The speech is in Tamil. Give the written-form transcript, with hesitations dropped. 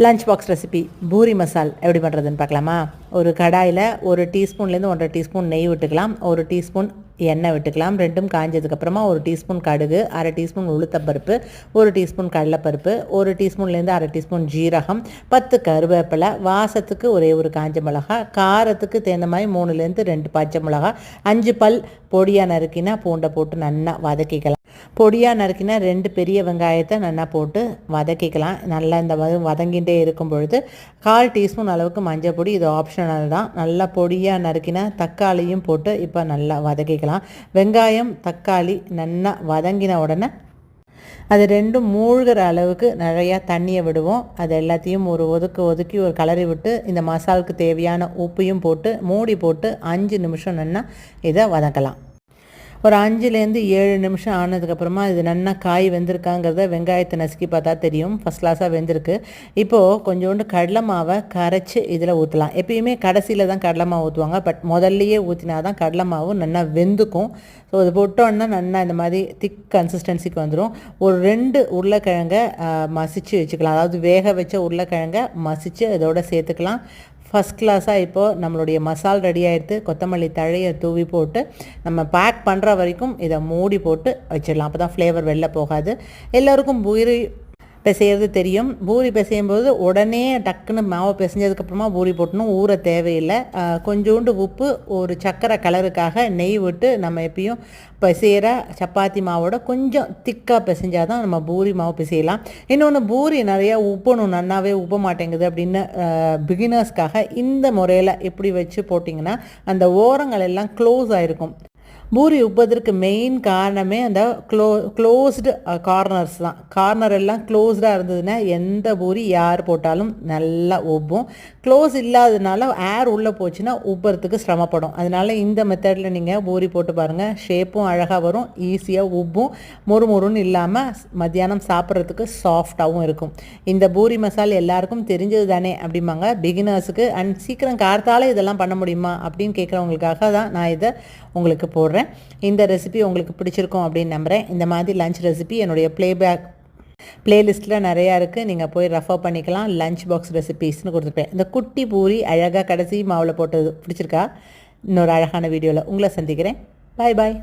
லஞ்ச் பாக்ஸ் ரெசிபி பூரி மசால் எப்படி பண்ணுறதுன்னு பார்க்கலாமா. ஒரு கடாயில் 1 டீஸ்பூன்லேருந்து 1.5 டீஸ்பூன் நெய் விட்டுக்கலாம், 1 டீஸ்பூன் எண்ணெய் விட்டுக்கலாம். ரெண்டும் காஞ்சதுக்கப்புறமா 1 டீஸ்பூன் கடுகு, 1/2 டீஸ்பூன் உளுத்தப்பருப்பு, 1 டீஸ்பூன் கடலைப்பருப்பு, 1 டீஸ்பூன்லேருந்து 1/2 டீஸ்பூன் ஜீரகம், 10 கருவேப்பிலை, வாசத்துக்கு ஒரே ஒரு காஞ்ச மிளகா, காரத்துக்கு தேர்ந்த மாதிரி 3லேருந்து 2 பச்சை மிளகா, 5 பல் பொடியாக நறுக்கினா பூண்டை போட்டு நல்லா வதக்கிக்கலாம். பொடியாக நறுக்கினா 2 பெரிய வெங்காயத்தை நல்லா போட்டு வதக்கிக்கலாம். நல்லா இந்த வதங்கிட்டே இருக்கும் பொழுது 1/4 டீஸ்பூன் அளவுக்கு மஞ்சள் பொடி, இது ஆப்ஷனல் தான். நல்லா பொடியாக நறுக்கினா தக்காளியும் போட்டு இப்போ நல்லா வதக்கிக்கலாம். வெங்காயம் தக்காளி நல்லா வதங்கின உடனே அது ரெண்டும் மூழ்கிற அளவுக்கு நிறையா தண்ணியை விடுவோம். அது எல்லாத்தையும் ஒரு ஒதுக்கி ஒரு கலரி விட்டு இந்த மசாலுக்கு தேவையான உப்பையும் போட்டு மூடி போட்டு 5 நிமிஷம் நல்லா இதை வதக்கலாம். ஒரு 5லேருந்து 7 நிமிஷம் ஆனதுக்கப்புறமா இது நல்லா காய் வெந்திருக்காங்கிறத வெங்காயத்தை நசுக்கி பார்த்தா தெரியும், ஃபஸ்ட் கிளாஸாக வெந்திருக்கு. இப்போது கொஞ்சோண்டு கடலை மாவை கரைச்சி இதில் ஊற்றலாம். எப்பயுமே கடைசியில் தான் கடலை மாவு ஊற்றுவாங்க, பட் முதல்லையே ஊற்றினா தான் கடலை மாவு நல்லா வெந்துக்கும். ஸோ இது போட்டோன்னா நல்லா இந்த மாதிரி திக் கன்சிஸ்டன்சிக்கு வந்துடும். ஒரு 2 உருளைக்கிழங்கை மசித்து வச்சுக்கலாம், அதாவது வேக வச்ச உருளைக்கிழங்கை மசித்து இதோட சேர்த்துக்கலாம். ஃபஸ்ட் கிளாஸாக இப்போது நம்மளுடைய மசால் ரெடி ஆகிடுது. கொத்தமல்லி தழையை தூவி போட்டு நம்ம பேக் பண்ணுற வரைக்கும் இதை மூடி போட்டு வச்சிடலாம். அப்போ தான் ஃப்ளேவர் வெளில போகாது. எல்லோருக்கும் பூரி பிசைகிறது தெரியும். பூரி பிசையும் போது உடனே டக்குன்னு மாவை பிசைஞ்சதுக்கப்புறமா பூரி போட்டணும், ஊற தேவையில்லை. கொஞ்சோண்டு உப்பு, ஒரு சர்க்கரை கலருக்காக நெய் விட்டு நம்ம எப்பயும் பிசைகிற சப்பாத்தி மாவோட கொஞ்சம் திக்காக பிசைஞ்சால் தான் நம்ம பூரி மாவு பிசையலாம். இன்னொன்று, பூரி நிறையா உப்பணும், நன்னாவே உப்ப மாட்டேங்குது அப்படின்னு பிகினர்ஸ்க்காக இந்த முறையில் எப்படி வச்சு போட்டிங்கன்னா அந்த ஓரங்கள் எல்லாம் க்ளோஸ் ஆகிருக்கும். பூரி உப்பதற்கு மெயின் காரணமே அந்த க்ளோஸ்டு கார்னர்ஸ் தான். கார்னர் எல்லாம் க்ளோஸ்டாக இருந்ததுன்னா எந்த பூரி யார் போட்டாலும் நல்லா உப்பும். க்ளோஸ் இல்லாததுனால ஏர் உள்ளே போச்சுன்னா உப்புறதுக்கு சிரமப்படும். அதனால் இந்த மெத்தடில் நீங்கள் பூரி போட்டு பாருங்கள், ஷேப்பும் அழகாக வரும், ஈஸியாக உப்பும், முறுமுறுன்னு இல்லாமல் மத்தியானம் சாப்பிட்றதுக்கு சாஃப்டாகவும் இருக்கும். இந்த பூரி மசால் எல்லாருக்கும் தெரிஞ்சது தானே அப்படிம்பாங்க பிகினர்ஸுக்கு. அண்ட் சீக்கிரம் கார்த்தால இதெல்லாம் பண்ண முடியுமா அப்படின்னு கேட்குறவங்களுக்காக தான் நான் இதை உங்களுக்கு போடுறேன். இந்த ரெசிபி உங்களுக்கு பிடிச்சிருக்கும் அப்படின்னு நம்புகிறேன். இந்த மாதிரி லஞ்ச் ரெசிபி என்னுடைய பிளேலிஸ்ட்டில் நிறையா இருக்குது, நீங்கள் போய் ரெஃபர் பண்ணிக்கலாம். லஞ்ச் பாக்ஸ் ரெசிபீஸ்னு கொடுத்துருப்பேன். இந்த குட்டி பூரி அழகாக கடைசி மாவில் போட்டது பிடிச்சிருக்கா? இன்னொரு அழகான வீடியோவில் உங்களை சந்திக்கிறேன். பாய் பாய்.